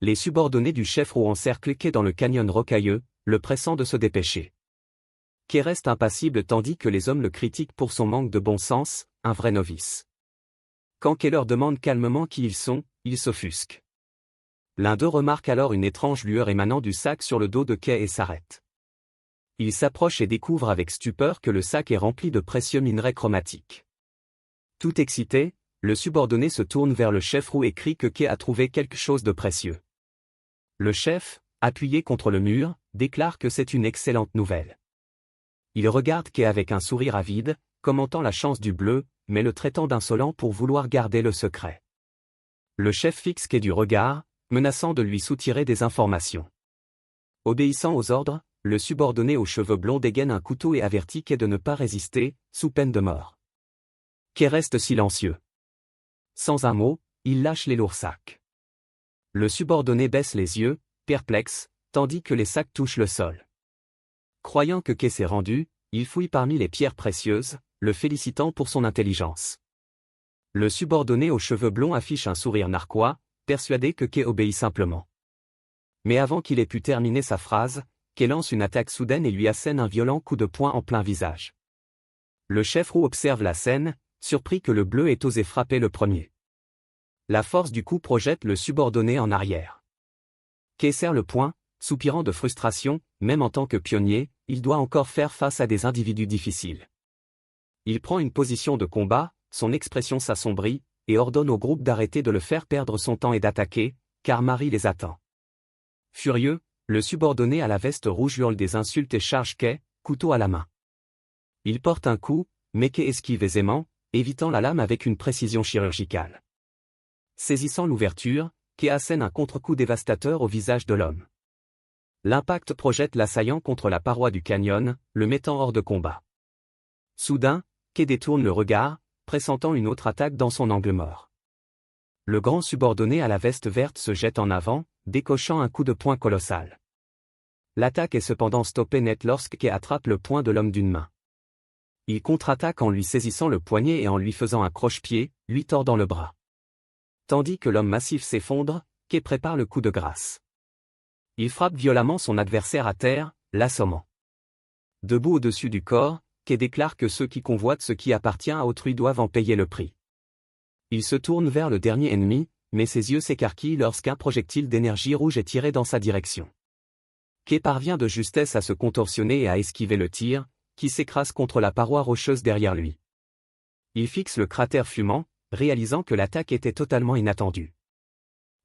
Les subordonnés du chef roux encerclent Kay dans le canyon rocailleux, le pressant de se dépêcher. Kay reste impassible tandis que les hommes le critiquent pour son manque de bon sens, un vrai novice. Quand Kay leur demande calmement qui ils sont, ils s'offusquent. L'un d'eux remarque alors une étrange lueur émanant du sac sur le dos de Kay et s'arrête. Il s'approche et découvre avec stupeur que le sac est rempli de précieux minerais chromatiques. Tout excité, le subordonné se tourne vers le chef roux et crie que Kay a trouvé quelque chose de précieux. Le chef, appuyé contre le mur, déclare que c'est une excellente nouvelle. Il regarde Kay avec un sourire avide, commentant la chance du bleu, mais le traitant d'insolent pour vouloir garder le secret. Le chef fixe Kay du regard, menaçant de lui soutirer des informations. Obéissant aux ordres, le subordonné aux cheveux blonds dégaine un couteau et avertit Kay de ne pas résister, sous peine de mort. Kay reste silencieux. Sans un mot, il lâche les lourds sacs. Le subordonné baisse les yeux, perplexe, tandis que les sacs touchent le sol. Croyant que Kay s'est rendu, il fouille parmi les pierres précieuses, le félicitant pour son intelligence. Le subordonné aux cheveux blonds affiche un sourire narquois, persuadé que Kay obéit simplement. Mais avant qu'il ait pu terminer sa phrase, Kay lance une attaque soudaine et lui assène un violent coup de poing en plein visage. Le chef roux observe la scène, surpris que le bleu ait osé frapper le premier. La force du coup projette le subordonné en arrière. Kay serre le poing, soupirant de frustration, même en tant que pionnier, il doit encore faire face à des individus difficiles. Il prend une position de combat, son expression s'assombrit, et ordonne au groupe d'arrêter de le faire perdre son temps et d'attaquer, car Marie les attend. Furieux, le subordonné à la veste rouge hurle des insultes et charge Kay, couteau à la main. Il porte un coup, mais Kay esquive aisément, évitant la lame avec une précision chirurgicale. Saisissant l'ouverture, Kay assène un contre-coup dévastateur au visage de l'homme. L'impact projette l'assaillant contre la paroi du canyon, le mettant hors de combat. Soudain, Kay détourne le regard, pressentant une autre attaque dans son angle mort. Le grand subordonné à la veste verte se jette en avant, décochant un coup de poing colossal. L'attaque est cependant stoppée net lorsque Kay attrape le poing de l'homme d'une main. Il contre-attaque en lui saisissant le poignet et en lui faisant un croche-pied, lui tordant le bras. Tandis que l'homme massif s'effondre, Kay prépare le coup de grâce. Il frappe violemment son adversaire à terre, l'assommant. Debout au-dessus du corps, Kay déclare que ceux qui convoitent ce qui appartient à autrui doivent en payer le prix. Il se tourne vers le dernier ennemi, mais ses yeux s'écarquillent lorsqu'un projectile d'énergie rouge est tiré dans sa direction. Kay parvient de justesse à se contorsionner et à esquiver le tir, qui s'écrase contre la paroi rocheuse derrière lui. Il fixe le cratère fumant, réalisant que l'attaque était totalement inattendue.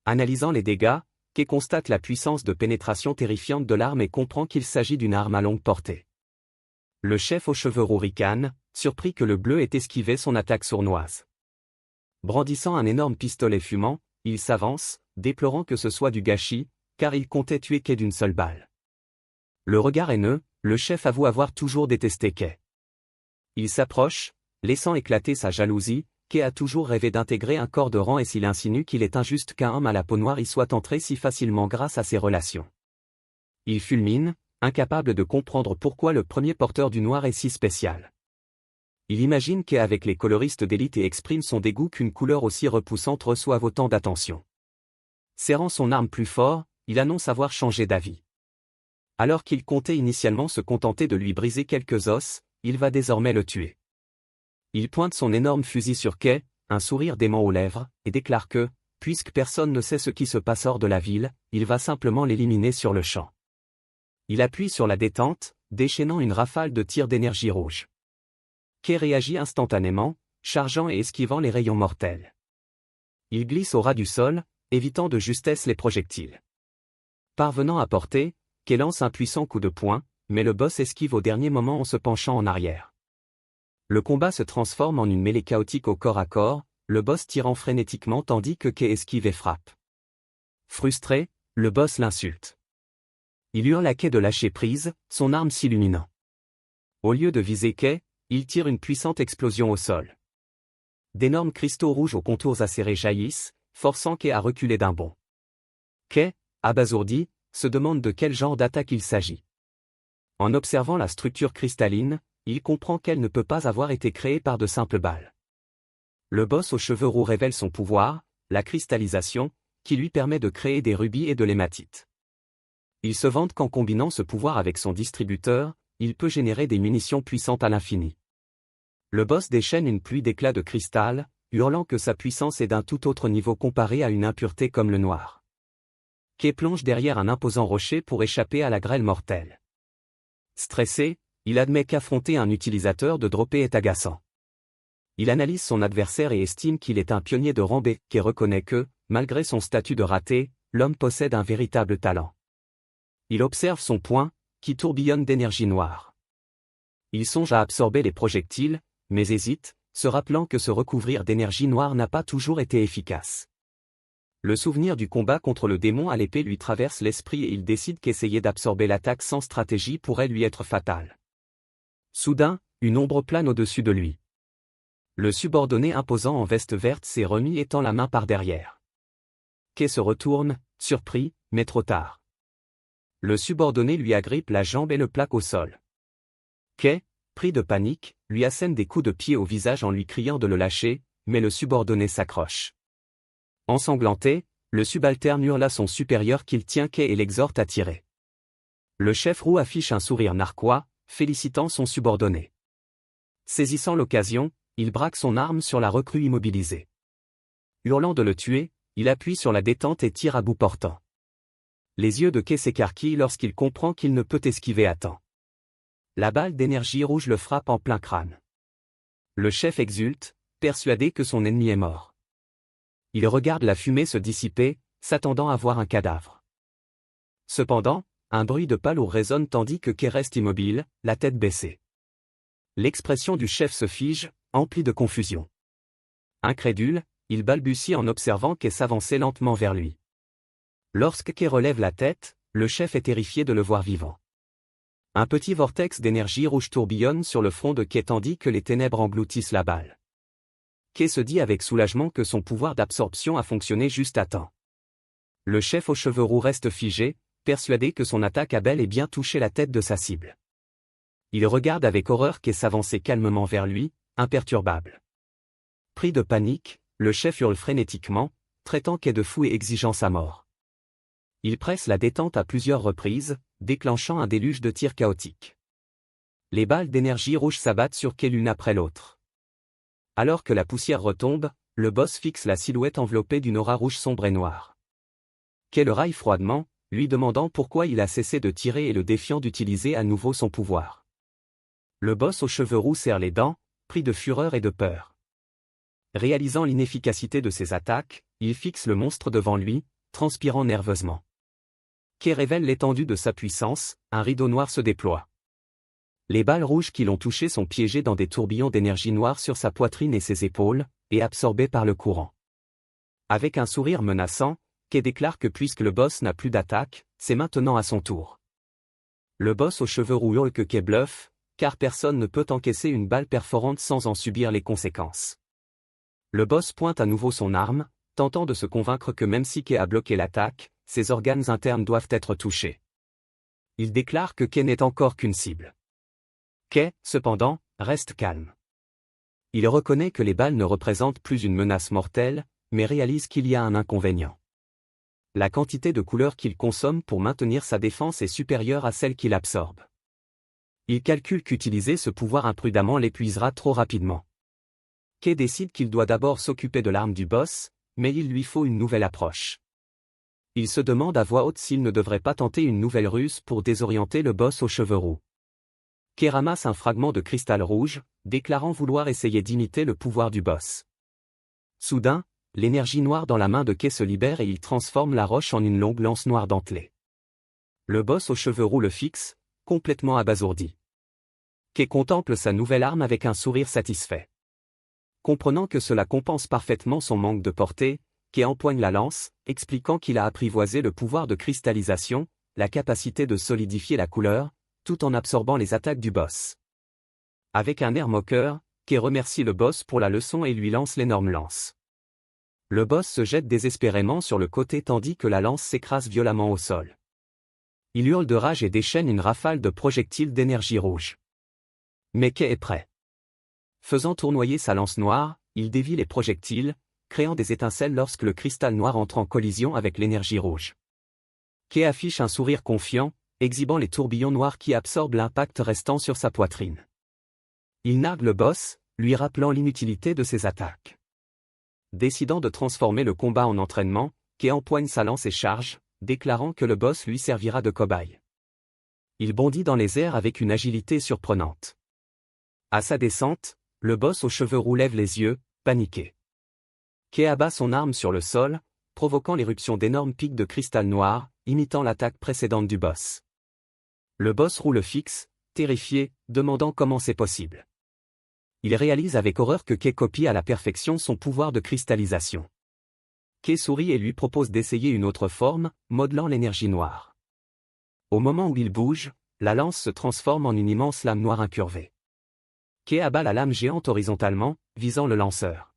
Analysant les dégâts, Kay constate la puissance de pénétration terrifiante de l'arme et comprend qu'il s'agit d'une arme à longue portée. Le chef aux cheveux roux ricane, surpris que le bleu ait esquivé son attaque sournoise. Brandissant un énorme pistolet fumant, il s'avance, déplorant que ce soit du gâchis, car il comptait tuer Kay d'une seule balle. Le regard haineux, le chef avoue avoir toujours détesté Kay. Il s'approche, laissant éclater sa jalousie. Kay a toujours rêvé d'intégrer un corps de rang et s'il insinue qu'il est injuste qu'un homme à la peau noire y soit entré si facilement grâce à ses relations. Il fulmine, incapable de comprendre pourquoi le premier porteur du noir est si spécial. Il imagine Kay avec les coloristes d'élite et exprime son dégoût qu'une couleur aussi repoussante reçoive autant d'attention. Serrant son arme plus fort, il annonce avoir changé d'avis. Alors qu'il comptait initialement se contenter de lui briser quelques os, il va désormais le tuer. Il pointe son énorme fusil sur Kay, un sourire dément aux lèvres, et déclare que, puisque personne ne sait ce qui se passe hors de la ville, il va simplement l'éliminer sur le champ. Il appuie sur la détente, déchaînant une rafale de tirs d'énergie rouge. Kay réagit instantanément, chargeant et esquivant les rayons mortels. Il glisse au ras du sol, évitant de justesse les projectiles. Parvenant à portée, Kay lance un puissant coup de poing, mais le boss esquive au dernier moment en se penchant en arrière. Le combat se transforme en une mêlée chaotique au corps à corps, le boss tirant frénétiquement tandis que Kay esquive et frappe. Frustré, le boss l'insulte. Il hurle à Kay de lâcher prise, son arme s'illuminant. Au lieu de viser Kay, il tire une puissante explosion au sol. D'énormes cristaux rouges aux contours acérés jaillissent, forçant Kay à reculer d'un bond. Kay, abasourdi, se demande de quel genre d'attaque il s'agit. En observant la structure cristalline, il comprend qu'elle ne peut pas avoir été créée par de simples balles. Le boss aux cheveux roux révèle son pouvoir, la cristallisation, qui lui permet de créer des rubis et de l'hématite. Il se vante qu'en combinant ce pouvoir avec son distributeur, il peut générer des munitions puissantes à l'infini. Le boss déchaîne une pluie d'éclats de cristal, hurlant que sa puissance est d'un tout autre niveau comparée à une impureté comme le noir. Kay plonge derrière un imposant rocher pour échapper à la grêle mortelle. Stressé, il admet qu'affronter un utilisateur de dropper est agaçant. Il analyse son adversaire et estime qu'il est un pionnier de rang B, qui reconnaît que, malgré son statut de raté, l'homme possède un véritable talent. Il observe son poing, qui tourbillonne d'énergie noire. Il songe à absorber les projectiles, mais hésite, se rappelant que se recouvrir d'énergie noire n'a pas toujours été efficace. Le souvenir du combat contre le démon à l'épée lui traverse l'esprit et il décide qu'essayer d'absorber l'attaque sans stratégie pourrait lui être fatal. Soudain, une ombre plane au-dessus de lui. Le subordonné imposant en veste verte s'est remis et tend la main par derrière. Kay se retourne, surpris, mais trop tard. Le subordonné lui agrippe la jambe et le plaque au sol. Kay, pris de panique, lui assène des coups de pied au visage en lui criant de le lâcher, mais le subordonné s'accroche. Ensanglanté, le subalterne hurle à son supérieur qu'il tient Kay et l'exhorte à tirer. Le chef roux affiche un sourire narquois, félicitant son subordonné. Saisissant l'occasion, il braque son arme sur la recrue immobilisée. Hurlant de le tuer, il appuie sur la détente et tire à bout portant. Les yeux de Kay s'écarquillent lorsqu'il comprend qu'il ne peut esquiver à temps. La balle d'énergie rouge le frappe en plein crâne. Le chef exulte, persuadé que son ennemi est mort. Il regarde la fumée se dissiper, s'attendant à voir un cadavre. Cependant, un bruit de pas lourd résonne tandis que Kay reste immobile, la tête baissée. L'expression du chef se fige, emplie de confusion. Incrédule, il balbutie en observant Kay s'avancer lentement vers lui. Lorsque Kay relève la tête, le chef est terrifié de le voir vivant. Un petit vortex d'énergie rouge tourbillonne sur le front de Kay tandis que les ténèbres engloutissent la balle. Kay se dit avec soulagement que son pouvoir d'absorption a fonctionné juste à temps. Le chef aux cheveux roux reste figé, persuadé que son attaque a bel et bien touché la tête de sa cible. Il regarde avec horreur Kay s'avancer calmement vers lui, imperturbable. Pris de panique, le chef hurle frénétiquement, traitant Kay de fou et exigeant sa mort. Il presse la détente à plusieurs reprises, déclenchant un déluge de tirs chaotiques. Les balles d'énergie rouge s'abattent sur Kay l'une après l'autre. Alors que la poussière retombe, le boss fixe la silhouette enveloppée d'une aura rouge sombre et noire. Kay le raille froidement, lui demandant pourquoi il a cessé de tirer et le défiant d'utiliser à nouveau son pouvoir. Le boss aux cheveux roux serre les dents, pris de fureur et de peur. Réalisant l'inefficacité de ses attaques, il fixe le monstre devant lui, transpirant nerveusement. Kay révèle l'étendue de sa puissance, un rideau noir se déploie. Les balles rouges qui l'ont touché sont piégées dans des tourbillons d'énergie noire sur sa poitrine et ses épaules, et absorbées par le courant. Avec un sourire menaçant, Kay déclare que puisque le boss n'a plus d'attaque, c'est maintenant à son tour. Le boss aux cheveux roux hurle que Kay bluffe, car personne ne peut encaisser une balle perforante sans en subir les conséquences. Le boss pointe à nouveau son arme, tentant de se convaincre que même si Kay a bloqué l'attaque, ses organes internes doivent être touchés. Il déclare que Kay n'est encore qu'une cible. Kay, cependant, reste calme. Il reconnaît que les balles ne représentent plus une menace mortelle, mais réalise qu'il y a un inconvénient. La quantité de couleurs qu'il consomme pour maintenir sa défense est supérieure à celle qu'il absorbe. Il calcule qu'utiliser ce pouvoir imprudemment l'épuisera trop rapidement. Kay décide qu'il doit d'abord s'occuper de l'arme du boss, mais il lui faut une nouvelle approche. Il se demande à voix haute s'il ne devrait pas tenter une nouvelle ruse pour désorienter le boss aux cheveux roux. Kay ramasse un fragment de cristal rouge, déclarant vouloir essayer d'imiter le pouvoir du boss. Soudain, l'énergie noire dans la main de Kay se libère et il transforme la roche en une longue lance noire dentelée. Le boss aux cheveux roux le fixe, complètement abasourdi. Kay contemple sa nouvelle arme avec un sourire satisfait. Comprenant que cela compense parfaitement son manque de portée, Kay empoigne la lance, expliquant qu'il a apprivoisé le pouvoir de cristallisation, la capacité de solidifier la couleur, tout en absorbant les attaques du boss. Avec un air moqueur, Kay remercie le boss pour la leçon et lui lance l'énorme lance. Le boss se jette désespérément sur le côté tandis que la lance s'écrase violemment au sol. Il hurle de rage et déchaîne une rafale de projectiles d'énergie rouge. Mais Kay est prêt. Faisant tournoyer sa lance noire, il dévie les projectiles, créant des étincelles lorsque le cristal noir entre en collision avec l'énergie rouge. Kay affiche un sourire confiant, exhibant les tourbillons noirs qui absorbent l'impact restant sur sa poitrine. Il nargue le boss, lui rappelant l'inutilité de ses attaques. Décidant de transformer le combat en entraînement, Kay empoigne sa lance et charge, déclarant que le boss lui servira de cobaye. Il bondit dans les airs avec une agilité surprenante. À sa descente, le boss aux cheveux roux lève les yeux, paniqué. Kay abat son arme sur le sol, provoquant l'éruption d'énormes pics de cristal noir, imitant l'attaque précédente du boss. Le boss roux le fixe, terrifié, demandant comment c'est possible. Il réalise avec horreur que Kay copie à la perfection son pouvoir de cristallisation. Kay sourit et lui propose d'essayer une autre forme, modelant l'énergie noire. Au moment où il bouge, la lance se transforme en une immense lame noire incurvée. Kay abat la lame géante horizontalement, visant le lanceur.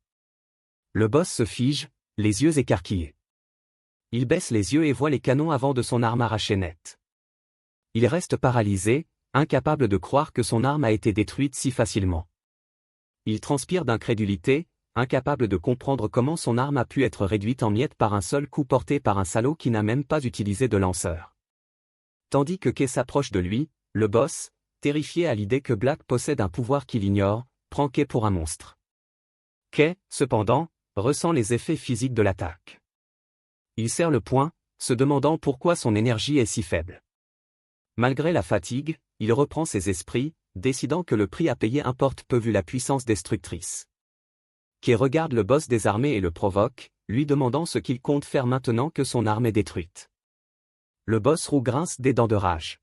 Le boss se fige, les yeux écarquillés. Il baisse les yeux et voit les canons avant de son arme arrachés net. Il reste paralysé, incapable de croire que son arme a été détruite si facilement. Il transpire d'incrédulité, incapable de comprendre comment son arme a pu être réduite en miettes par un seul coup porté par un salaud qui n'a même pas utilisé de lanceur. Tandis que Kay s'approche de lui, le boss, terrifié à l'idée que Black possède un pouvoir qu'il ignore, prend Kay pour un monstre. Kay, cependant, ressent les effets physiques de l'attaque. Il serre le poing, se demandant pourquoi son énergie est si faible. Malgré la fatigue, il reprend ses esprits, décidant que le prix à payer importe peu vu la puissance destructrice. Kay regarde le boss désarmé et le provoque, lui demandant ce qu'il compte faire maintenant que son arme est détruite. Le boss roux grince des dents de rage.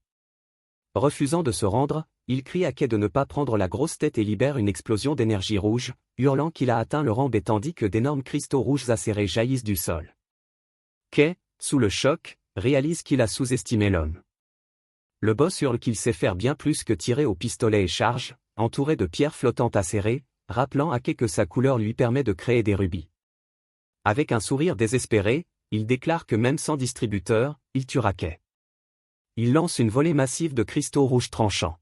Refusant de se rendre, il crie à Kay de ne pas prendre la grosse tête et libère une explosion d'énergie rouge, hurlant qu'il a atteint le rang B tandis que d'énormes cristaux rouges acérés jaillissent du sol. Kay, sous le choc, réalise qu'il a sous-estimé l'homme. Le boss hurle qu'il sait faire bien plus que tirer au pistolet et charge, entouré de pierres flottantes acérées, rappelant à Kay que sa couleur lui permet de créer des rubis. Avec un sourire désespéré, il déclare que même sans distributeur, il tuera Kay. Il lance une volée massive de cristaux rouges tranchants.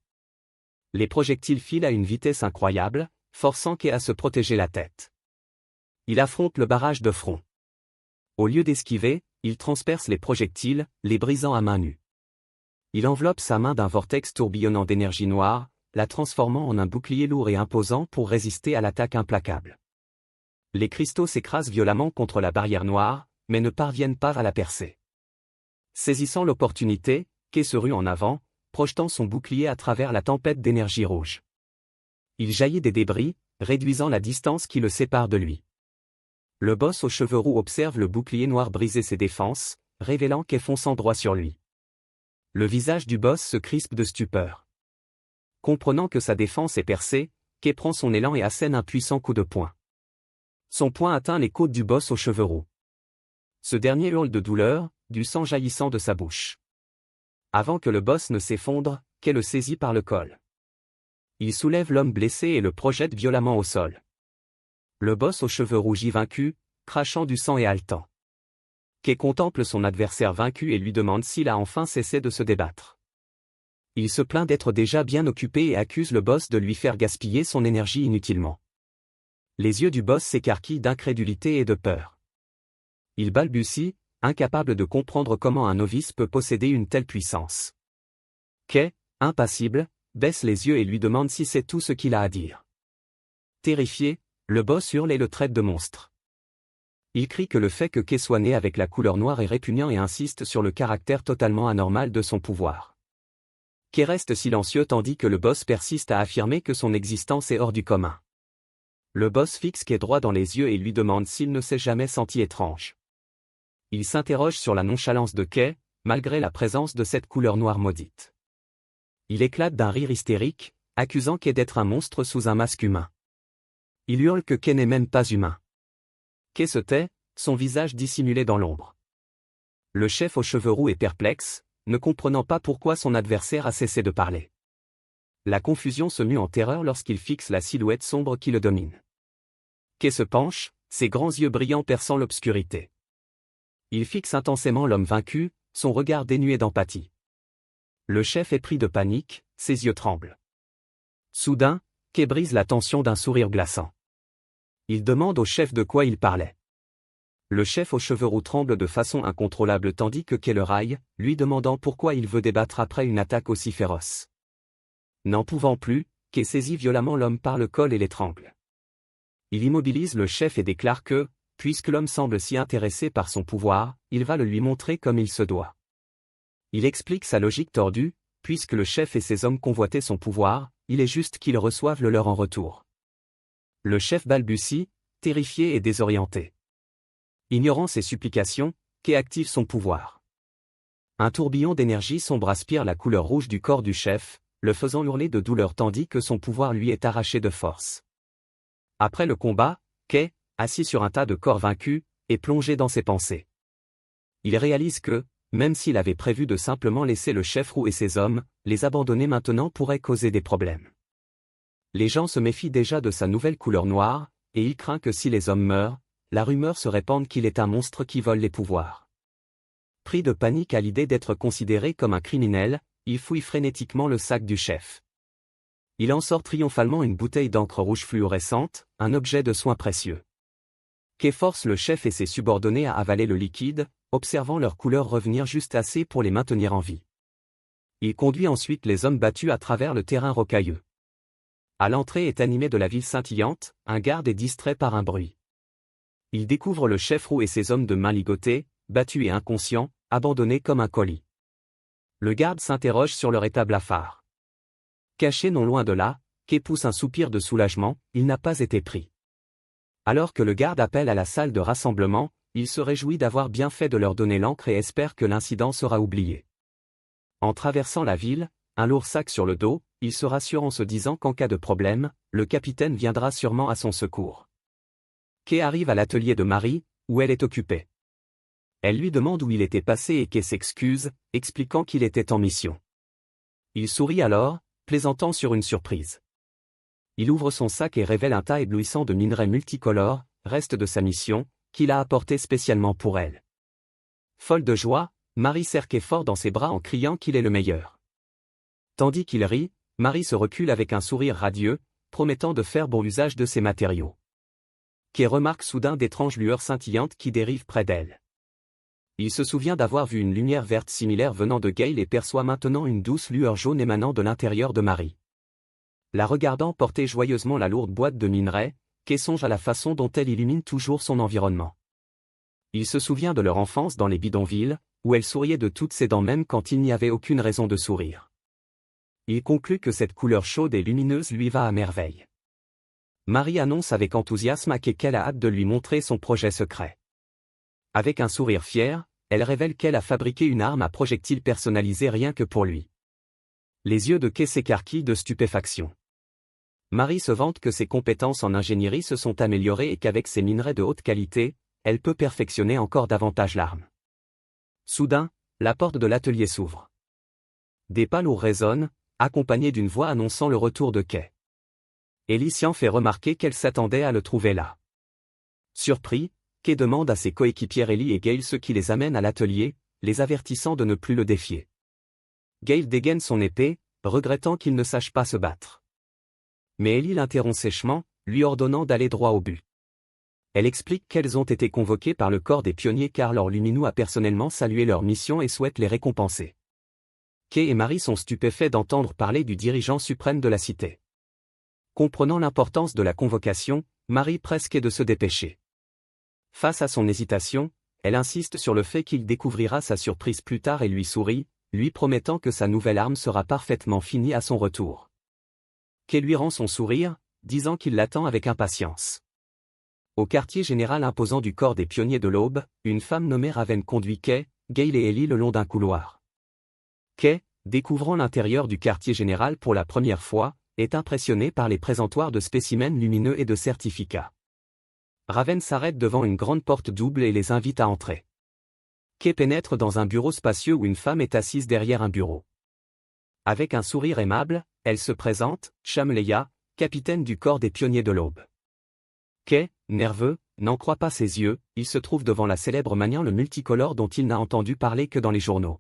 Les projectiles filent à une vitesse incroyable, forçant Kay à se protéger la tête. Il affronte le barrage de front. Au lieu d'esquiver, il transperce les projectiles, les brisant à main nue. Il enveloppe sa main d'un vortex tourbillonnant d'énergie noire, la transformant en un bouclier lourd et imposant pour résister à l'attaque implacable. Les cristaux s'écrasent violemment contre la barrière noire, mais ne parviennent pas à la percer. Saisissant l'opportunité, Kay se rue en avant, projetant son bouclier à travers la tempête d'énergie rouge. Il jaillit des débris, réduisant la distance qui le sépare de lui. Le boss aux cheveux roux observe le bouclier noir briser ses défenses, révélant Kay fonçant droit sur lui. Le visage du boss se crispe de stupeur. Comprenant que sa défense est percée, Kay prend son élan et assène un puissant coup de poing. Son poing atteint les côtes du boss aux cheveux roux. Ce dernier hurle de douleur, du sang jaillissant de sa bouche. Avant que le boss ne s'effondre, Kay le saisit par le col. Il soulève l'homme blessé et le projette violemment au sol. Le boss aux cheveux rougis vaincu, crachant du sang et haletant. Kay contemple son adversaire vaincu et lui demande s'il a enfin cessé de se débattre. Il se plaint d'être déjà bien occupé et accuse le boss de lui faire gaspiller son énergie inutilement. Les yeux du boss s'écarquillent d'incrédulité et de peur. Il balbutie, incapable de comprendre comment un novice peut posséder une telle puissance. Kay, impassible, baisse les yeux et lui demande si c'est tout ce qu'il a à dire. Terrifié, le boss hurle et le traite de monstre. Il crie que le fait que Kay soit né avec la couleur noire est répugnant et insiste sur le caractère totalement anormal de son pouvoir. Kay reste silencieux tandis que le boss persiste à affirmer que son existence est hors du commun. Le boss fixe Kay droit dans les yeux et lui demande s'il ne s'est jamais senti étrange. Il s'interroge sur la nonchalance de Kay, malgré la présence de cette couleur noire maudite. Il éclate d'un rire hystérique, accusant Kay d'être un monstre sous un masque humain. Il hurle que Kay n'est même pas humain. Kay se tait, son visage dissimulé dans l'ombre. Le chef aux cheveux roux est perplexe, ne comprenant pas pourquoi son adversaire a cessé de parler. La confusion se mue en terreur lorsqu'il fixe la silhouette sombre qui le domine. Kay se penche, ses grands yeux brillants perçant l'obscurité. Il fixe intensément l'homme vaincu, son regard dénué d'empathie. Le chef est pris de panique, ses yeux tremblent. Soudain, Kay brise la tension d'un sourire glaçant. Il demande au chef de quoi il parlait. Le chef aux cheveux roux tremble de façon incontrôlable tandis que Kay le raille, lui demandant pourquoi il veut débattre après une attaque aussi féroce. N'en pouvant plus, Kay saisit violemment l'homme par le col et l'étrangle. Il immobilise le chef et déclare que, puisque l'homme semble si intéressé par son pouvoir, il va le lui montrer comme il se doit. Il explique sa logique tordue, puisque le chef et ses hommes convoitaient son pouvoir, il est juste qu'ils reçoivent le leur en retour. Le chef balbutie, terrifié et désorienté. Ignorant ses supplications, Kay active son pouvoir. Un tourbillon d'énergie sombre aspire la couleur rouge du corps du chef, le faisant hurler de douleur tandis que son pouvoir lui est arraché de force. Après le combat, Kay, assis sur un tas de corps vaincus, est plongé dans ses pensées. Il réalise que, même s'il avait prévu de simplement laisser le chef roux et ses hommes, les abandonner maintenant pourrait causer des problèmes. Les gens se méfient déjà de sa nouvelle couleur noire, et il craint que si les hommes meurent, la rumeur se répande qu'il est un monstre qui vole les pouvoirs. Pris de panique à l'idée d'être considéré comme un criminel, il fouille frénétiquement le sac du chef. Il en sort triomphalement une bouteille d'encre rouge fluorescente, un objet de soin précieux. Kay force le chef et ses subordonnés à avaler le liquide, observant leur couleur revenir juste assez pour les maintenir en vie. Il conduit ensuite les hommes battus à travers le terrain rocailleux. À l'entrée est animé de la ville scintillante, un garde est distrait par un bruit. Il découvre le chef roux et ses hommes de mains ligotées, battus et inconscients, abandonnés comme un colis. Le garde s'interroge sur leur état blafard. Caché non loin de là, Kay pousse un soupir de soulagement, il n'a pas été pris. Alors que le garde appelle à la salle de rassemblement, il se réjouit d'avoir bien fait de leur donner l'encre et espère que l'incident sera oublié. En traversant la ville, un lourd sac sur le dos, il se rassure en se disant qu'en cas de problème, le capitaine viendra sûrement à son secours. Kay arrive à l'atelier de Marie, où elle est occupée. Elle lui demande où il était passé et Kay s'excuse, expliquant qu'il était en mission. Il sourit alors, plaisantant sur une surprise. Il ouvre son sac et révèle un tas éblouissant de minerais multicolores, reste de sa mission, qu'il a apporté spécialement pour elle. Folle de joie, Marie serre Kay fort dans ses bras en criant qu'il est le meilleur. Tandis qu'il rit, Marie se recule avec un sourire radieux, promettant de faire bon usage de ces matériaux. Kay remarque soudain d'étranges lueurs scintillantes qui dérivent près d'elle. Il se souvient d'avoir vu une lumière verte similaire venant de Gale et perçoit maintenant une douce lueur jaune émanant de l'intérieur de Marie. La regardant porter joyeusement la lourde boîte de minerais, Kay songe à la façon dont elle illumine toujours son environnement. Il se souvient de leur enfance dans les bidonvilles, où elle souriait de toutes ses dents même quand il n'y avait aucune raison de sourire. Il conclut que cette couleur chaude et lumineuse lui va à merveille. Marie annonce avec enthousiasme à Kay qu'elle a hâte de lui montrer son projet secret. Avec un sourire fier, elle révèle qu'elle a fabriqué une arme à projectiles personnalisée rien que pour lui. Les yeux de Kay s'écarquillent de stupéfaction. Marie se vante que ses compétences en ingénierie se sont améliorées et qu'avec ses minerais de haute qualité, elle peut perfectionner encore davantage l'arme. Soudain, la porte de l'atelier s'ouvre. Des pas lourds résonnent, accompagnés d'une voix annonçant le retour de Kay. Elysian fait remarquer qu'elle s'attendait à le trouver là. Surpris, Kay demande à ses coéquipières Ellie et Gale ce qui les amène à l'atelier, les avertissant de ne plus le défier. Gale dégaine son épée, regrettant qu'il ne sache pas se battre. Mais Ellie l'interrompt sèchement, lui ordonnant d'aller droit au but. Elle explique qu'elles ont été convoquées par le corps des pionniers car leur luminou a personnellement salué leur mission et souhaite les récompenser. Kay et Marie sont stupéfaits d'entendre parler du dirigeant suprême de la cité. Comprenant l'importance de la convocation, Marie presque est de se dépêcher. Face à son hésitation, elle insiste sur le fait qu'il découvrira sa surprise plus tard et lui sourit, lui promettant que sa nouvelle arme sera parfaitement finie à son retour. Kay lui rend son sourire, disant qu'il l'attend avec impatience. Au quartier général imposant du corps des pionniers de l'Aube, une femme nommée Raven conduit Kay, Gale et Ellie le long d'un couloir. Kay, découvrant l'intérieur du quartier général pour la première fois, est impressionné par les présentoirs de spécimens lumineux et de certificats. Raven s'arrête devant une grande porte double et les invite à entrer. Kay pénètre dans un bureau spacieux où une femme est assise derrière un bureau. Avec un sourire aimable, elle se présente, Shamleya, capitaine du corps des pionniers de l'Aube. Kay, nerveux, n'en croit pas ses yeux, il se trouve devant la célèbre manière le multicolore dont il n'a entendu parler que dans les journaux.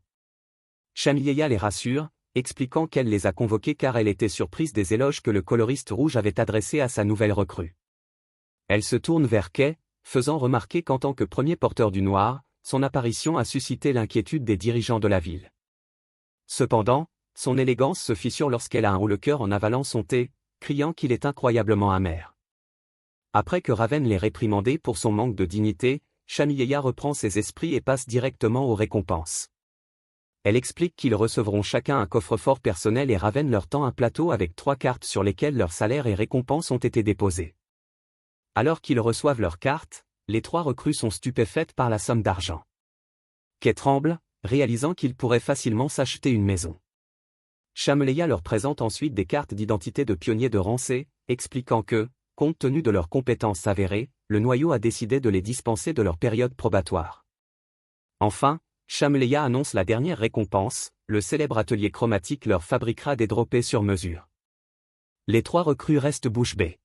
Shamleya les rassure, expliquant qu'elle les a convoqués car elle était surprise des éloges que le coloriste rouge avait adressés à sa nouvelle recrue. Elle se tourne vers Kay, faisant remarquer qu'en tant que premier porteur du noir, son apparition a suscité l'inquiétude des dirigeants de la ville. Cependant, son élégance se fissure lorsqu'elle a un haut-le-cœur en avalant son thé, criant qu'il est incroyablement amer. Après que Raven l'ait réprimandé pour son manque de dignité, Shamilleya reprend ses esprits et passe directement aux récompenses. Elle explique qu'ils recevront chacun un coffre-fort personnel et Raven leur tend un plateau avec 3 cartes sur lesquelles leurs salaires et récompenses ont été déposés. Alors qu'ils reçoivent leurs cartes, les 3 recrues sont stupéfaites par la somme d'argent. Kay tremble, réalisant qu'ils pourraient facilement s'acheter une maison. Shamilleya leur présente ensuite des cartes d'identité de pionniers de rang C, expliquant que, compte tenu de leurs compétences avérées, le noyau a décidé de les dispenser de leur période probatoire. Enfin, Shamilleya annonce la dernière récompense, le célèbre atelier chromatique leur fabriquera des droppés sur mesure. Les 3 recrues restent bouche bée.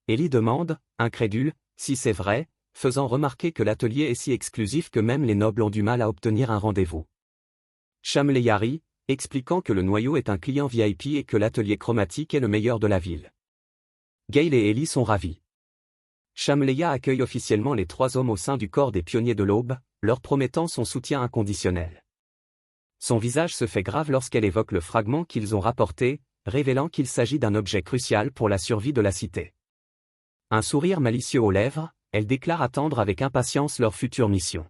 Ellie demande, incrédule, si c'est vrai, faisant remarquer que l'atelier est si exclusif que même les nobles ont du mal à obtenir un rendez-vous. Shamilleya rit, expliquant que le noyau est un client VIP et que l'atelier chromatique est le meilleur de la ville. Gale et Ellie sont ravis. Shamilleya accueille officiellement les 3 hommes au sein du corps des pionniers de l'aube, leur promettant son soutien inconditionnel. Son visage se fait grave lorsqu'elle évoque le fragment qu'ils ont rapporté, révélant qu'il s'agit d'un objet crucial pour la survie de la cité. Un sourire malicieux aux lèvres, elle déclare attendre avec impatience leur future mission.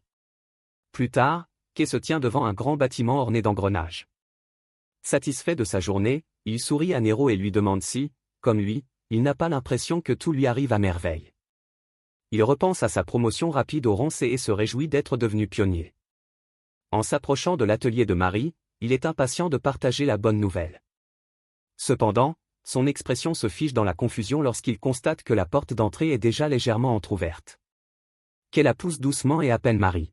Plus tard, Kay se tient devant un grand bâtiment orné d'engrenages. Satisfait de sa journée, il sourit à Nero et lui demande si, comme lui, il n'a pas l'impression que tout lui arrive à merveille. Il repense à sa promotion rapide au rang C et se réjouit d'être devenu pionnier. En s'approchant de l'atelier de Marie, il est impatient de partager la bonne nouvelle. Cependant, son expression se fige dans la confusion lorsqu'il constate que la porte d'entrée est déjà légèrement entr'ouverte. Kay la pousse doucement et appelle Marie.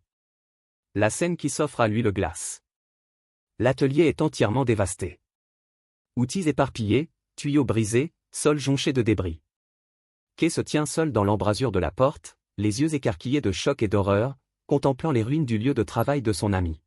La scène qui s'offre à lui le glace. L'atelier est entièrement dévasté. Outils éparpillés, tuyaux brisés, sol jonché de débris. Kay se tient seul dans l'embrasure de la porte, les yeux écarquillés de choc et d'horreur, contemplant les ruines du lieu de travail de son ami.